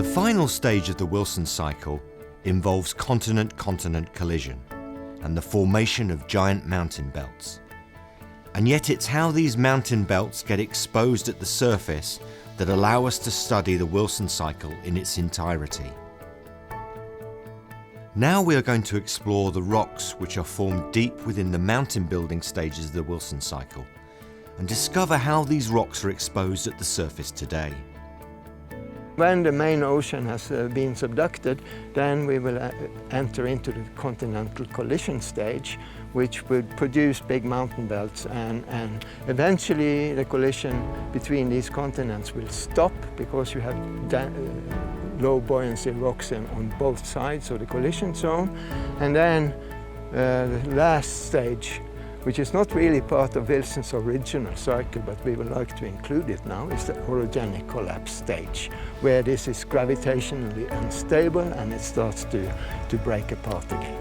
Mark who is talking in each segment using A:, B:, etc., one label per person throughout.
A: final stage of the Wilson cycle involves continent-continent collision and the formation of giant mountain belts. And yet it's how these mountain belts get exposed at the surface that allow us to study the Wilson cycle in its entirety. Now we are going to explore the rocks which are formed deep within the mountain building stages of the Wilson cycle and discover how these rocks are exposed at the surface today.
B: When the main ocean has been subducted, then we will enter into the continental collision stage, which would produce big mountain belts, and eventually the collision between these continents will stop because you have low buoyancy rocks on both sides of the collision zone. And then the last stage, which is not really part of Wilson's original cycle, but we would like to include it now, is the orogenic collapse stage, where this is gravitationally unstable and it starts to break apart again.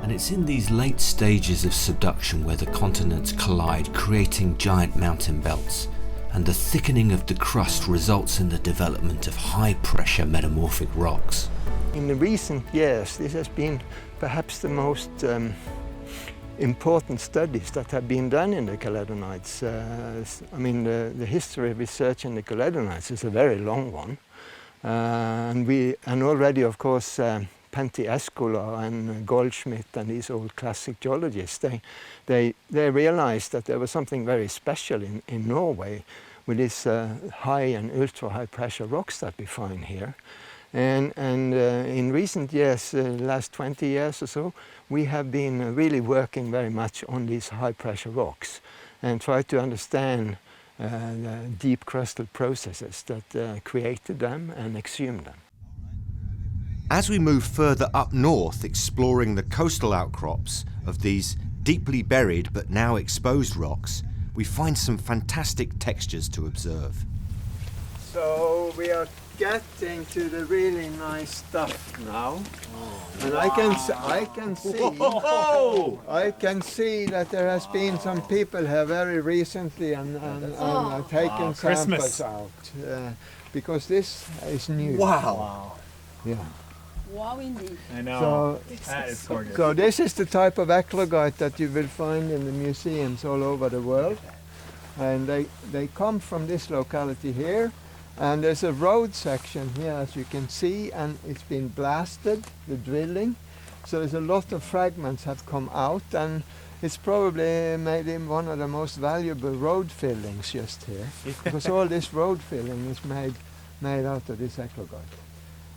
A: And it's in these late stages of subduction where the continents collide, creating giant mountain belts, and the thickening of the crust results in the development of high-pressure metamorphic rocks.
B: In the recent years, this has been perhaps the most important studies that have been done in the Caledonites. I mean, the history of research in the Caledonites is a very long one. And already, of course, Pentti Eskola and Goldschmidt and these old classic geologists, they realized that there was something very special in Norway with these high and ultra-high pressure rocks that we find here. And in recent years, last 20 years or so, we have been really working very much on these high-pressure rocks and try to understand the deep crustal processes that created them and exhumed them.
A: As we move further up north, exploring the coastal outcrops of these deeply buried but now exposed rocks, we find some fantastic textures to observe.
B: So we are getting to the really nice stuff now, and I can see that there has been some people here very recently and taken samples out because this is new.
C: Wow!
B: Yeah.
D: Wow, indeed.
C: I know.
B: So,
C: that is gorgeous.
B: So this is the type of eclogite that you will find in the museums all over the world, and they come from this locality here. And there's a road section here, as you can see, and it's been blasted, the drilling. So there's a lot of fragments have come out, and it's probably made him one of the most valuable road fillings just here, because all this road filling is made out of this eclogite.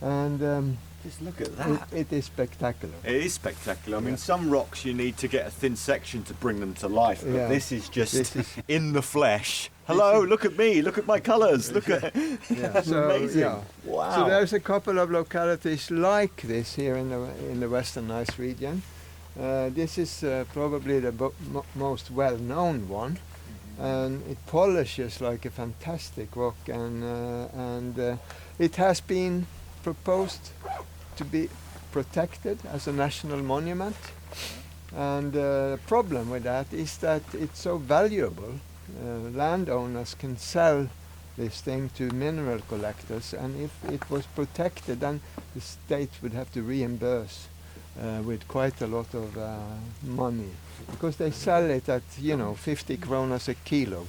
B: And
C: just look at that.
B: It is spectacular.
C: It is spectacular. I mean, some rocks you need to get a thin section to bring them to life, but this is just in the flesh. Hello, look at me, look at my colours, look at that's amazing.
B: Yeah.
C: Wow.
B: So there's a couple of localities like this here in the Western Ice region. This is probably the most well-known one, and it polishes like a fantastic rock, and it has been proposed to be protected as a national monument. And the problem with that is that it's so valuable. Landowners can sell this thing to mineral collectors, and if it was protected, then the state would have to reimburse with quite a lot of money, because they sell it at 50 kronas a kilo,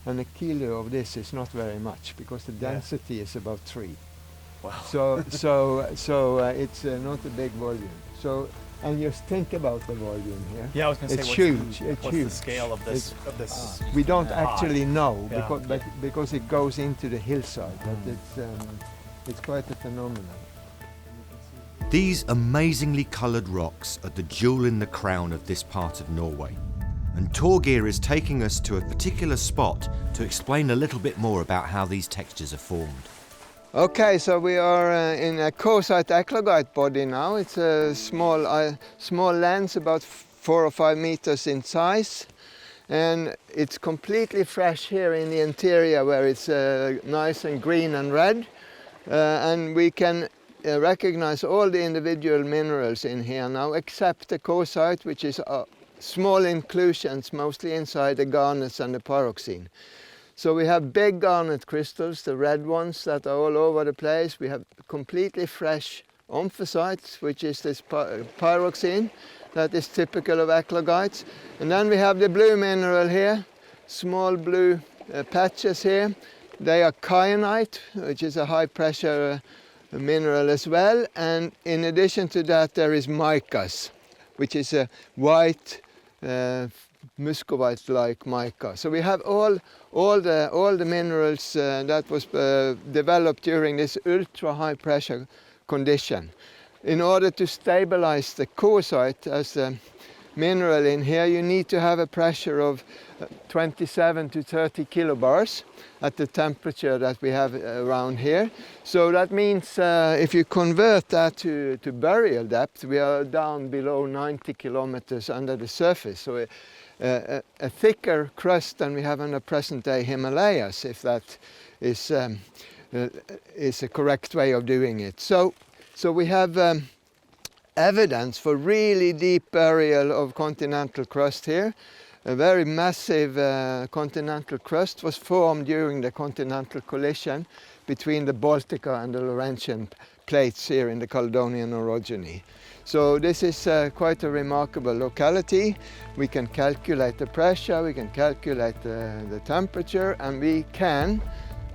B: and a kilo of this is not very much because the density is about 3.
C: Wow.
B: So it's not a big volume. So. And just think about the volume here.
E: Yeah, I was going to say,
B: it's huge. It's
E: what's
B: huge.
E: the scale of this?
B: We don't actually know
E: Yeah.
B: because it goes into the hillside. But it's quite a phenomenon.
A: These amazingly coloured rocks are the jewel in the crown of this part of Norway. And Torgeir is taking us to a particular spot to explain a little bit more about how these textures are formed.
B: Okay, so we are in a coesite eclogite body now. It's a small lens, about 4 or 5 meters in size. And it's completely fresh here in the interior, where it's nice and green and red. And we can recognize all the individual minerals in here now, except the coesite, which is small inclusions, mostly inside the garnets and the pyroxene. So we have big garnet crystals, the red ones that are all over the place. We have completely fresh omphosites, which is this pyroxene that is typical of eclogites. And then we have the blue mineral here, small blue patches here. They are kyanite, which is a high pressure mineral as well. And in addition to that, there is micas, which is a white muscovite-like mica. So we have all the minerals that was developed during this ultra high pressure condition. In order to stabilize the coesite as a mineral in here, you need to have a pressure of 27 to 30 kilobars at the temperature that we have around here. So that means if you convert that to burial depth, we are down below 90 kilometers under the surface. So a thicker crust than we have on the present day Himalayas, if that is a correct way of doing it. So we have evidence for really deep burial of continental crust here. A very massive continental crust was formed during the continental collision between the Baltica and the Laurentian plates here in the Caledonian orogeny. So this is quite a remarkable locality. We can calculate the pressure, we can calculate the temperature, and we can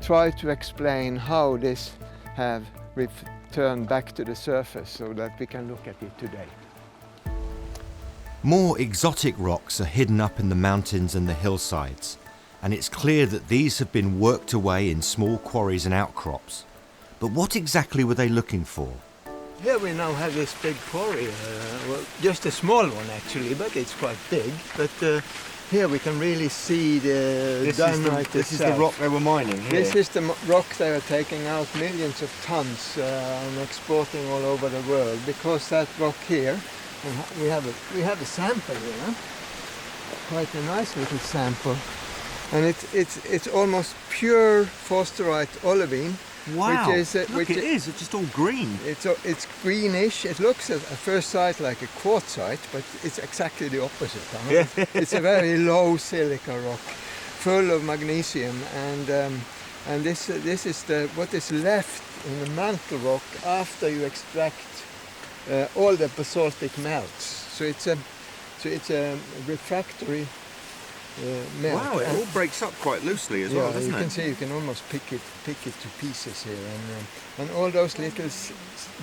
B: try to explain how this have returned back to the surface so that we can look at it today.
A: More exotic rocks are hidden up in the mountains and the hillsides, and it's clear that these have been worked away in small quarries and outcrops. But what exactly were they looking for?
B: Here we now have this big quarry, well, just a small one actually, but it's quite big. But here we can really see the dynamite.
C: This is the rock they were mining here.
B: This is the rock they were taking out millions of tons and exporting all over the world, because that rock here, we have a sample here, quite a nice little sample, and it's almost pure forsterite olivine.
C: Wow!
B: Which is,
C: it's just all green.
B: It's greenish. It looks at first sight like a quartzite, but it's exactly the opposite. It's a very low silica rock, full of magnesium, and this is what is left in the mantle rock after you extract all the basaltic melts. So it's a refractory melt.
C: Wow! It all breaks up quite loosely as well, doesn't it?
B: You can see, you can almost pick it to pieces here, and all those little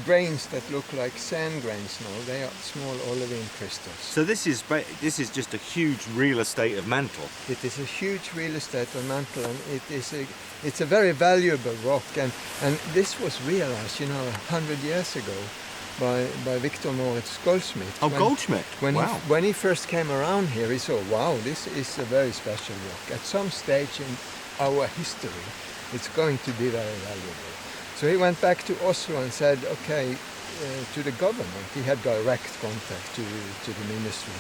B: grains that look like sand grains now, they are small olivine crystals.
C: So this is just a huge real estate of mantle.
B: It is a huge real estate of mantle, and it's a very valuable rock, and this was realized 100 years ago by Victor Moritz Goldschmidt.
C: Oh, Goldschmidt! Wow.
B: When he first came around here, he saw, wow, this is a very special rock. At some stage in our history, it's going to be very valuable. So he went back to Oslo and said, okay, to the government. He had direct contact to the ministry.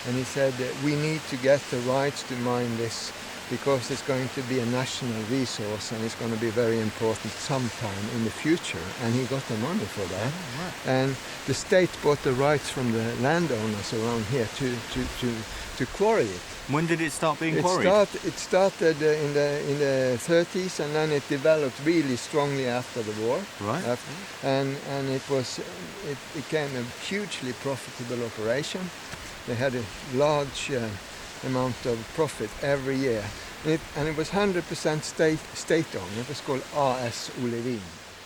B: And he said, we need to get the rights to mine this, because it's going to be a national resource and it's going to be very important sometime in the future. And he got the money for that. Oh, right. And the state bought the rights from the landowners around here to quarry it.
C: When did it start being quarried?
B: It started in the 30s, and then it developed really strongly after the war.
C: Right.
B: And it became a hugely profitable operation. They had a large amount of profit every year, and it was 100% state-owned. It was called A.S. Olivin.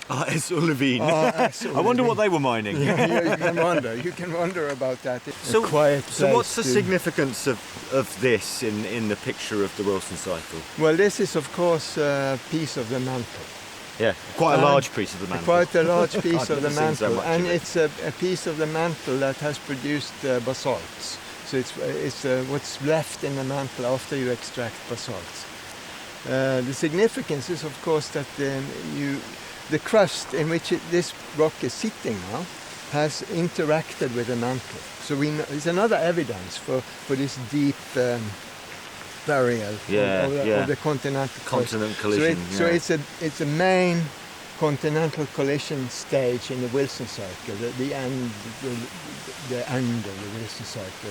C: A.S. Olivin. I wonder what they were mining.
B: Yeah, you can wonder about that.
C: So what's the significance of this in the picture of the Wilson Cycle?
B: Well, this is of course a piece of the mantle.
C: Yeah, quite a large piece of the mantle.
B: Quite a large piece of the mantle, and it's a piece of the mantle that has produced basalts. So it's what's left in the mantle after you extract basalts. The significance is, of course, that the crust in which this rock is sitting now has interacted with the mantle. So it's another evidence for this deep burial of the continental
C: collision.
B: So it's a main continental collision stage in the Wilson cycle, the end of the Wilson cycle,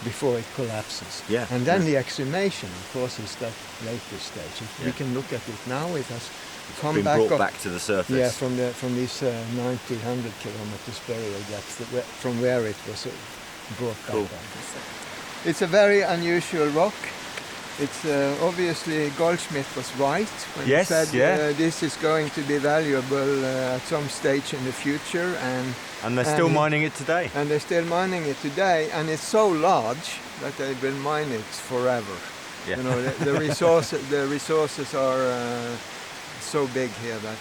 B: before it collapses.
C: Yeah.
B: And then the exhumation, of course, is that later stage. If we can look at it now, it has come
C: been
B: back
C: brought
B: up,
C: back to the surface.
B: yeah, from these 90, 100 kilometers burial depth, from where it was brought back up. It's a very unusual rock. It's obviously Goldschmidt was right when he said this is going to be valuable at some stage in the future,
C: and they're still mining it today.
B: And they're still mining it today, and it's so large that they will mine it forever.
C: Yeah.
B: You know, the resources are so big here that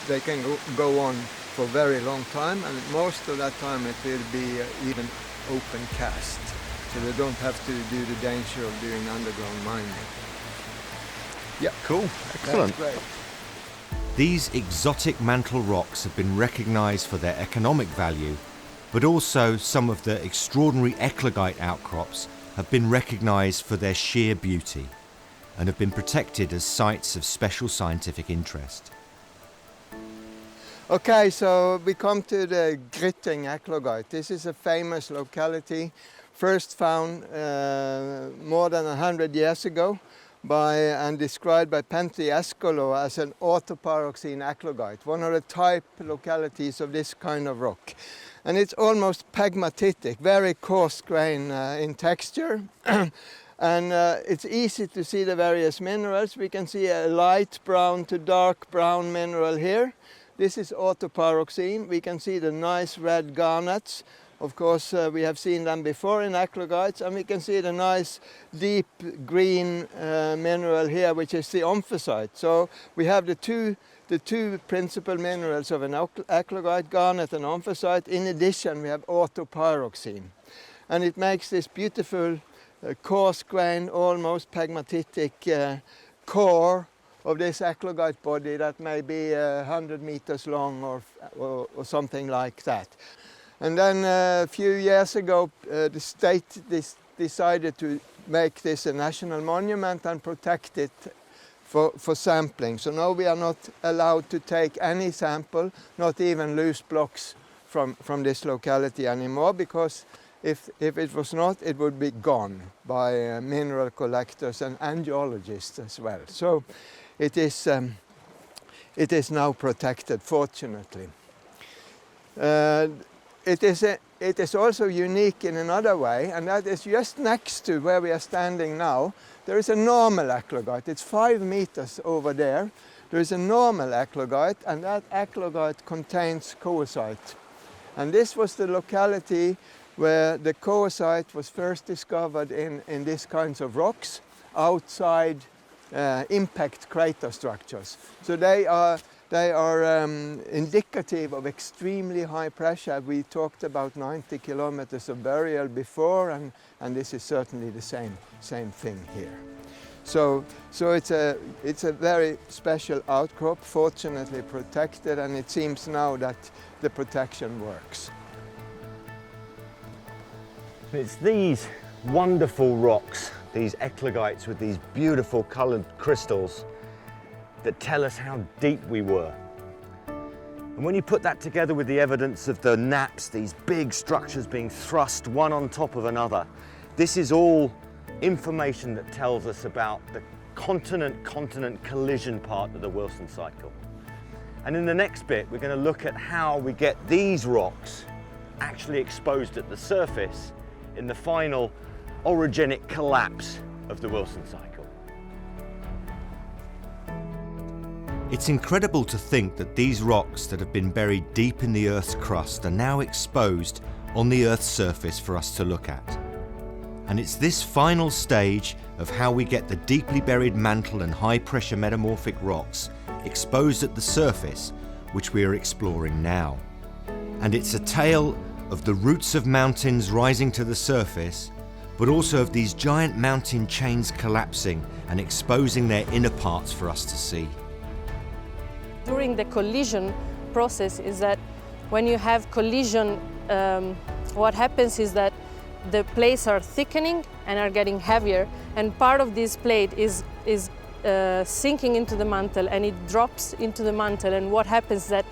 B: they can go on for a very long time, and most of that time it will be even open cast. So they don't have to do the danger of doing underground mining.
C: Yeah, cool, excellent.
B: That's great.
A: These exotic mantle rocks have been recognised for their economic value, but also some of the extraordinary eclogite outcrops have been recognised for their sheer beauty and have been protected as sites of special scientific interest.
B: Okay, so we come to the Gryting eclogite. This is a famous locality, first found more than 100 years ago and described by Pentti Eskolo as an autopyroxene eclogite, one of the type localities of this kind of rock. And it's almost pegmatitic, very coarse grain in texture. And it's easy to see the various minerals. We can see a light brown to dark brown mineral here. This is autopyroxene. We can see the nice red garnets. Of course, we have seen them before in eclogites, and we can see the nice deep green mineral here, which is the omphacite. So we have the two principal minerals of an eclogite, garnet and omphacite. In addition, we have autopyroxene. And it makes this beautiful coarse grain, almost pegmatitic core of this eclogite body that may be 100 meters long or something like that. And then a few years ago, the state decided to make this a national monument and protect it for sampling. So now we are not allowed to take any sample, not even loose blocks from this locality anymore, because if it was not, it would be gone by mineral collectors and geologists as well. So it is now protected, fortunately. It is also unique in another way, and that is just next to where we are standing now. There is a normal eclogite. It's 5 meters over there. There is a normal eclogite, and that eclogite contains coesite. And this was the locality where the coesite was first discovered in these kinds of rocks outside impact crater structures. So they are indicative of extremely high pressure. We talked about 90 kilometers of burial before, and this is certainly the same thing here. So it's a very special outcrop, fortunately protected, and it seems now that the protection works.
C: It's these wonderful rocks, these eclogites with these beautiful coloured crystals, that tell us how deep we were. And when you put that together with the evidence of the naps, these big structures being thrust one on top of another, this is all information that tells us about the continent-continent collision part of the Wilson Cycle. And in the next bit, we're going to look at how we get these rocks actually exposed at the surface in the final orogenic collapse of the Wilson Cycle.
A: It's incredible to think that these rocks that have been buried deep in the Earth's crust are now exposed on the Earth's surface for us to look at. And it's this final stage of how we get the deeply buried mantle and high-pressure metamorphic rocks exposed at the surface which we are exploring now. And it's a tale of the roots of mountains rising to the surface, but also of these giant mountain chains collapsing and exposing their inner parts for us to see.
D: During the collision process is that when you have collision, what happens is that the plates are thickening and are getting heavier, and part of this plate is sinking into the mantle, and it drops into the mantle, and what happens is that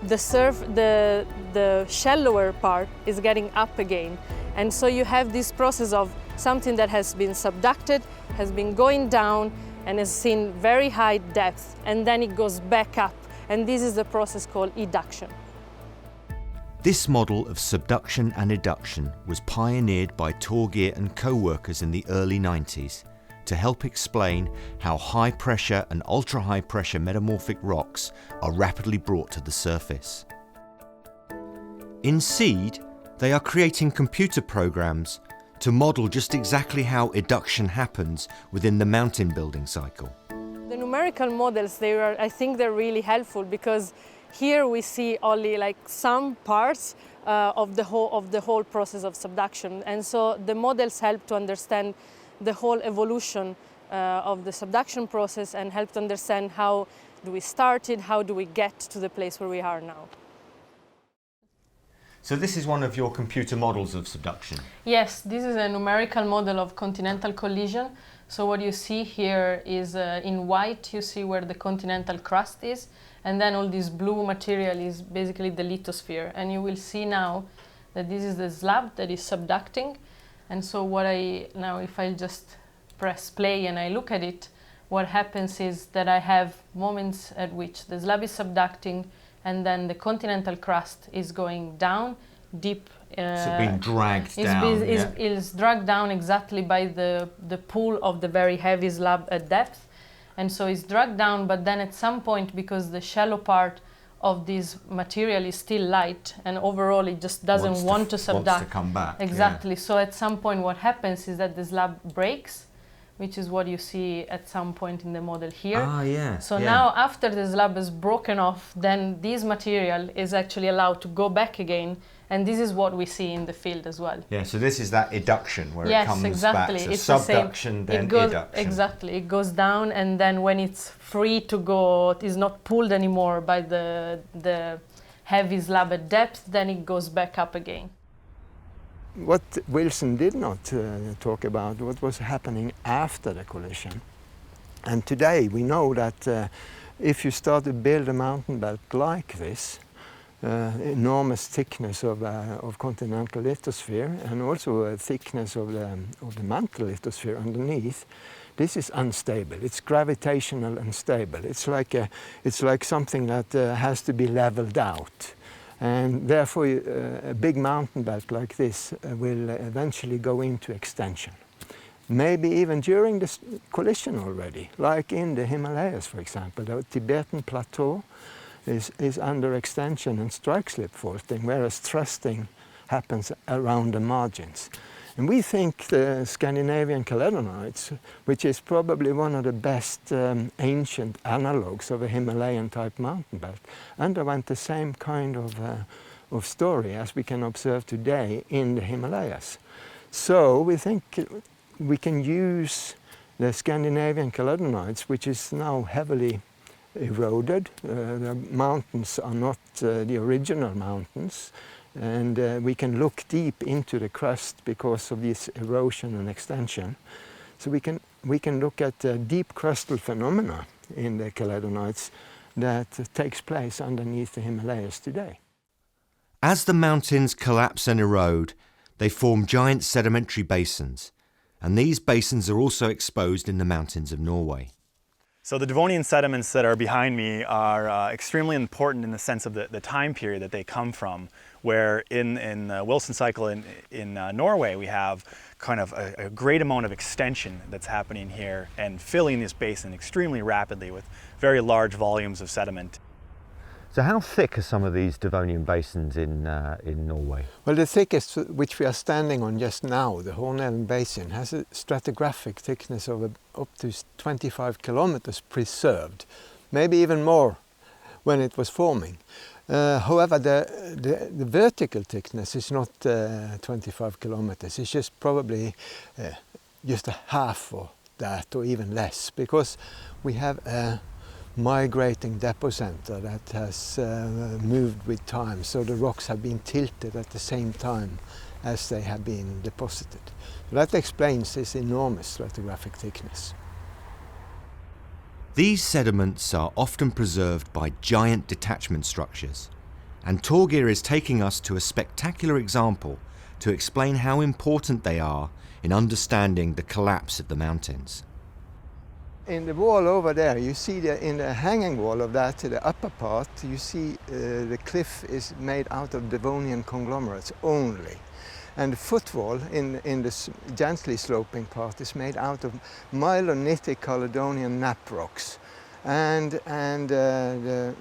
D: the shallower part is getting up again, And so you have this process of something that has been subducted, has been going down, and has seen very high depth, and then it goes back up. And this is the process called eduction.
A: This model of subduction and eduction was pioneered by Torgeir and co-workers in the early 90s to help explain how high pressure and ultra high pressure metamorphic rocks are rapidly brought to the surface. In SEED, they are creating computer programs to model just exactly how eduction happens within the mountain building cycle.
D: The numerical models, I think they're really helpful, because here we see only like some parts of the whole process of subduction. And so the models help to understand the whole evolution of the subduction process and help to understand how do we start it, how do we get to the place where we are now.
A: So this is one of your computer models of subduction?
D: Yes, this is a numerical model of continental collision. So what you see here is in white, you see where the continental crust is, and then all this blue material is basically the lithosphere. And you will see now that this is the slab that is subducting. And so now if I just press play and I look at it, what happens is that I have moments at which the slab is subducting, and then the continental crust is going down deep.
A: So being dragged down.
D: Is dragged down exactly by the pull of the very heavy slab at depth. And so it's dragged down, but then at some point, because the shallow part of this material is still light, and overall it just doesn't want to subduct.
A: Wants to come back.
D: Exactly.
A: Yeah.
D: So at some point what happens is that the slab breaks, which is what you see at some point in the model here.
A: Ah, yeah.
D: So now after the slab is broken off, then this material is actually allowed to go back again, and this is what we see in the field as well.
A: Yeah, so this is that eduction where
D: yes,
A: it comes
D: exactly.
A: back. So
D: it's
A: subduction, then eduction.
D: Exactly. It goes down, and then when it's free to go, it is not pulled anymore by the heavy slab at depth, then it goes back up again.
B: What Wilson did not talk about what was happening after the collision. And today we know that if you start to build a mountain belt like this, enormous thickness of continental lithosphere, and also a thickness of the mantle lithosphere underneath, this is unstable. It's gravitational unstable. It's like something that has to be leveled out. And therefore, a big mountain belt like this will eventually go into extension. Maybe even during the collision already, like in the Himalayas, for example. The Tibetan plateau is under extension and strike slip faulting, whereas thrusting happens around the margins. And we think the Scandinavian Caledonites, which is probably one of the best ancient analogues of a Himalayan-type mountain belt, underwent the same kind of story as we can observe today in the Himalayas. So we think we can use the Scandinavian Caledonites, which is now heavily eroded. The mountains are not the original mountains. And we can look deep into the crust because of this erosion and extension. So we can look at deep crustal phenomena in the Caledonites that takes place underneath the Himalayas today.
A: As the mountains collapse and erode, they form giant sedimentary basins, and these basins are also exposed in the mountains of Norway.
E: So the Devonian sediments that are behind me are extremely important in the sense of the time period that they come from, where in the Wilson cycle in Norway we have kind of a great amount of extension that's happening here and filling this basin extremely rapidly with very large volumes of sediment.
C: So how thick are some of these Devonian basins in Norway?
B: Well, the thickest, which we are standing on just now, the Hornellen Basin, has a stratigraphic thickness of up to 25 kilometers preserved, maybe even more when it was forming. However, the vertical thickness is not 25 kilometers. It's just probably just a half of that, or even less, because we have a migrating depot center that has moved with time, so the rocks have been tilted at the same time as they have been deposited. That explains this enormous stratigraphic thickness.
A: These sediments are often preserved by giant detachment structures, and Torgeir is taking us to a spectacular example to explain how important they are in understanding the collapse of the mountains.
B: In the wall over there, you see in the hanging wall of that, the upper part, you see the cliff is made out of Devonian conglomerates only. And the footwall in the gently sloping part is made out of myelonitic Caledonian nap rocks. And the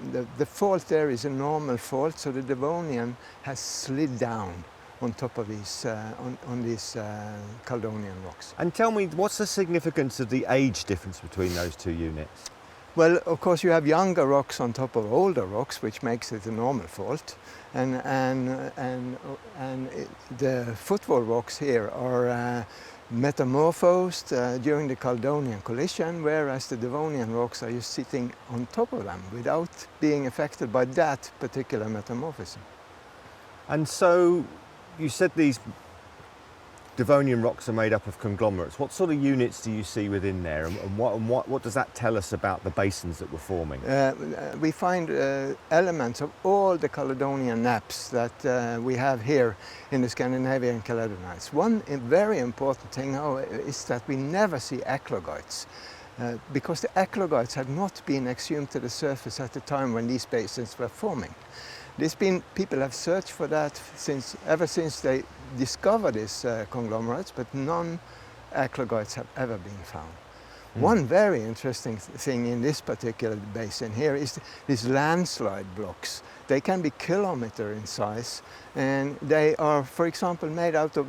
B: fault there is a normal fault, so the Devonian has slid down on top of these, on these Caledonian rocks.
C: And tell me, what's the significance of the age difference between those two units?
B: Well, of course, you have younger rocks on top of older rocks, which makes it a normal fault. And the footwall rocks here are metamorphosed during the Caledonian collision, whereas the Devonian rocks are just sitting on top of them without being affected by that particular metamorphism.
C: And so, you said these Devonian rocks are made up of conglomerates. What sort of units do you see within there, and what does that tell us about the basins that we're forming?
B: We find elements of all the Caledonian naps that we have here in the Scandinavian Caledonites. One very important thing is that we never see eclogites. Because the eclogites had not been exhumed to the surface at the time when these basins were forming. People have searched for that ever since they discovered these conglomerates, but none eclogites have ever been found. One very interesting thing in this particular basin here is these landslide blocks. They can be kilometer in size, and they are, for example, made out of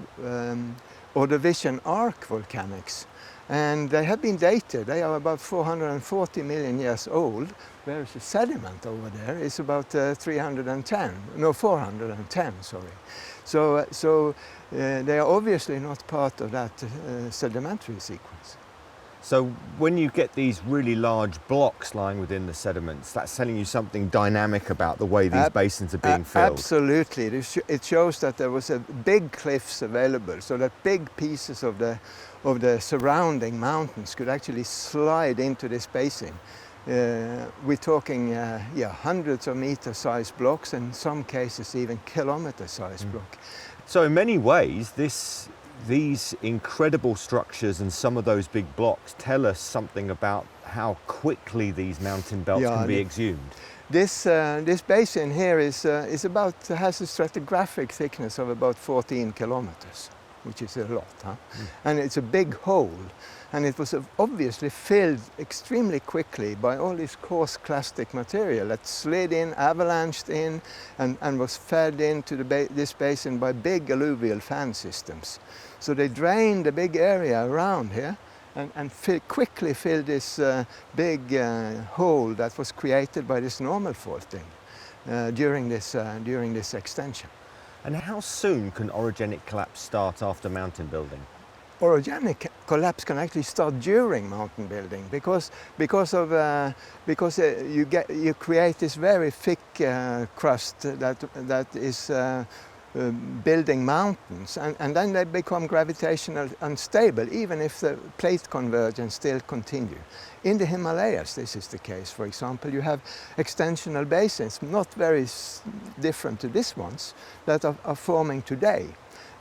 B: Ordovician arc volcanics. And they have been dated. They are about 440 million years old, whereas the sediment over there is about 410, sorry. So they are obviously not part of that sedimentary sequence.
C: So when you get these really large blocks lying within the sediments, that's telling you something dynamic about the way these basins are being filled.
B: Absolutely. It shows that there was big cliffs available, so that big pieces of the surrounding mountains could actually slide into this basin. We're talking hundreds of meter-sized blocks, and in some cases even kilometer-sized block.
C: So in many ways, these incredible structures and some of those big blocks tell us something about how quickly these mountain belts can be exhumed.
B: This basin here has a stratigraphic thickness of about 14 kilometers, which is a lot, huh? And it's a big hole, and it was obviously filled extremely quickly by all this coarse clastic material that slid in, avalanched in, and was fed into this basin by big alluvial fan systems. So they drained the big area around here and quickly filled this big hole that was created by this normal faulting during this extension.
C: And how soon can orogenic collapse start after mountain building?
B: Orogenic collapse can actually start during mountain building because you create this very thick crust that is building mountains, and then they become gravitational unstable, even if the plate convergence still continue. In the Himalayas, this is the case. For example, you have extensional basins, not very different to these ones, that are forming today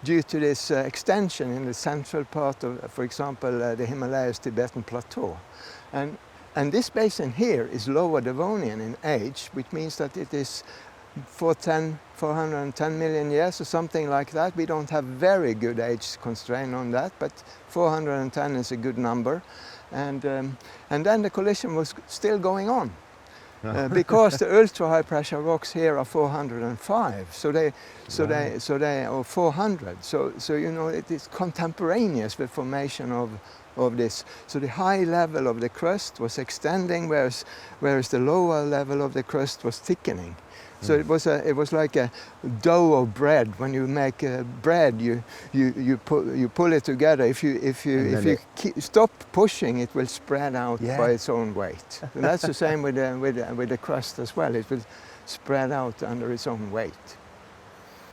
B: due to this extension in the central part of, for example, the Himalayas Tibetan Plateau. And this basin here is lower Devonian in age, which means that it is 410 million years or something like that. We don't have very good age constraint on that, but 410 is a good number. And then the collision was still going on. Because the ultra high pressure rocks here are 405, or 400. So you know, it is contemporaneous with formation of this. So the high level of the crust was extending, whereas the lower level of the crust was thickening. So it was like a dough of bread. When you make bread, you pull it together. If you stop pushing, it will spread out by its own weight. And that's the same with the crust as well. It will spread out under its own weight.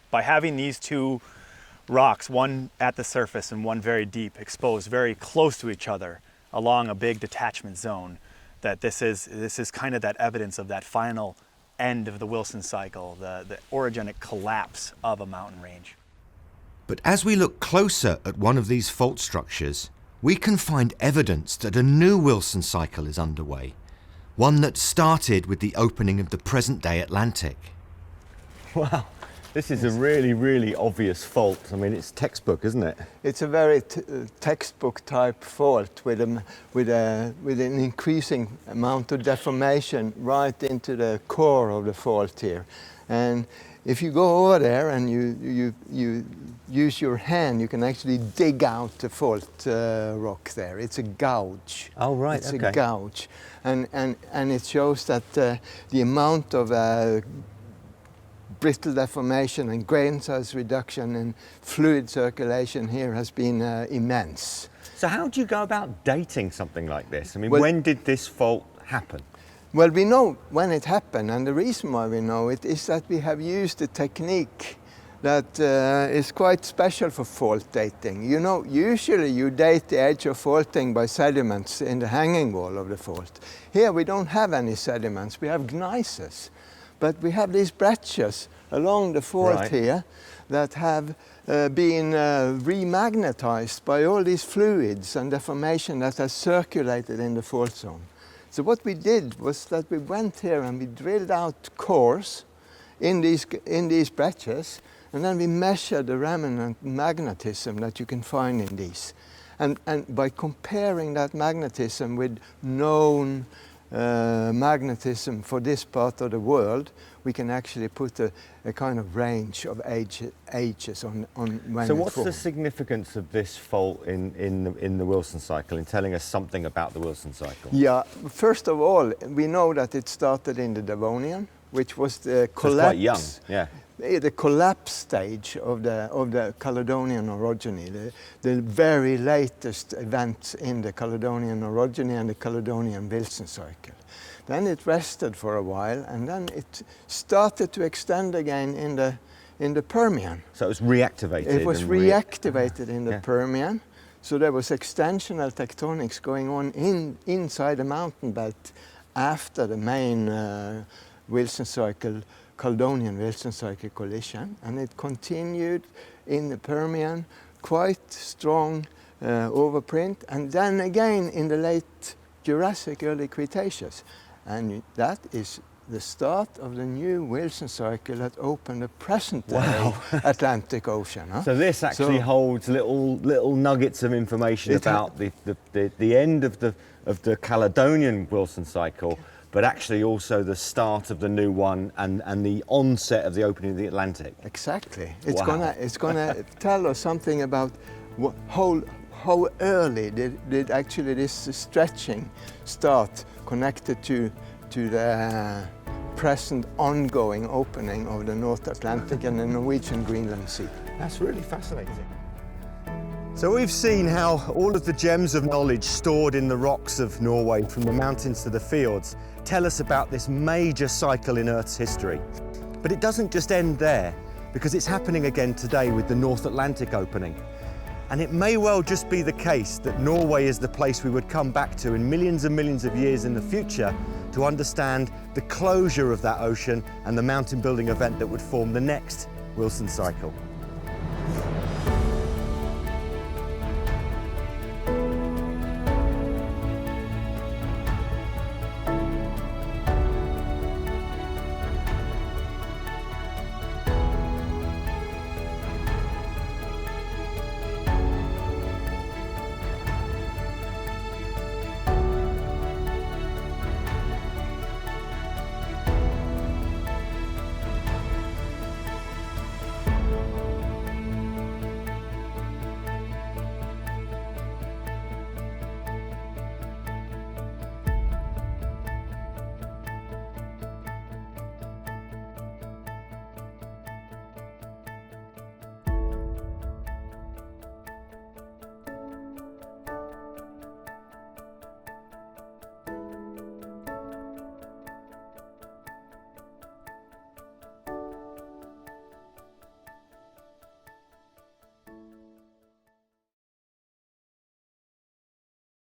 E: By having these two rocks, one at the surface and one very deep, exposed very close to each other along a big detachment zone, that this is kind of that evidence of that final end of the Wilson cycle, the orogenic collapse of a mountain range.
A: But as we look closer at one of these fault structures, we can find evidence that a new Wilson cycle is underway, one that started with the opening of the present-day Atlantic.
C: Wow, this is a really, really obvious fault. I mean, it's textbook, isn't it?
B: It's a very textbook type fault with an increasing amount of deformation right into the core of the fault here. And if you go over there and you use your hand, you can actually dig out the fault rock there. It's a gouge.
C: Oh, right,
B: it's
C: okay.
B: a gouge. And it shows that the amount of brittle deformation and grain size reduction and fluid circulation here has been immense.
C: So how do you go about dating something like this? I mean,
B: Well,
C: when did this fault happen?
B: Well, we know when it happened, and the reason why we know it is that we have used a technique that is quite special for fault dating. You know, usually you date the age of faulting by sediments in the hanging wall of the fault. Here we don't have any sediments, we have gneisses. But we have these breccias along the fault
C: Right.
B: here that have been remagnetized by all these fluids and deformation that has circulated in the fault zone. So what we did was that we went here and we drilled out cores in these breccias, and then we measured the remnant magnetism that you can find in these. And by comparing that magnetism with known magnetism for this part of the world, we can actually put a kind of range of ages on when
C: So
B: it
C: what's the
B: formed.
C: significance of this fault in the Wilson cycle, in telling us something about the Wilson cycle?
B: Yeah, first of all, we know that it started in the Devonian, which was the
C: So
B: collapse.
C: it's quite young, yeah.
B: The collapse stage of the Caledonian orogeny, the very latest events in the Caledonian orogeny and the Caledonian Wilson cycle. Then it rested for a while, and then it started to extend again in the Permian.
C: So it was reactivated.
B: It was
C: and
B: reactivated in the
C: Yeah.
B: Permian. So there was extensional tectonics going on inside the mountain belt after the main Wilson cycle, Caledonian Wilson cycle collision, and it continued in the Permian, quite strong overprint, and then again in the late Jurassic, early Cretaceous. And that is the start of the new Wilson cycle that opened the present-day Atlantic Ocean. Huh?
C: So this actually holds little nuggets of information about the end of the Caledonian Wilson cycle, but actually also the start of the new one and the onset of the opening of the Atlantic.
B: Exactly.
C: Wow.
B: It's gonna tell us something about how early did actually this stretching start connected to the present ongoing opening of the North Atlantic and the Norwegian-Greenland Sea.
C: That's really fascinating. So we've seen how all of the gems of knowledge stored in the rocks of Norway, from the mountains to the fjords, tell us about this major cycle in Earth's history. But it doesn't just end there, because it's happening again today with the North Atlantic opening. And it may well just be the case that Norway is the place we would come back to in millions and millions of years in the future to understand the closure of that ocean and the mountain building event that would form the next Wilson cycle.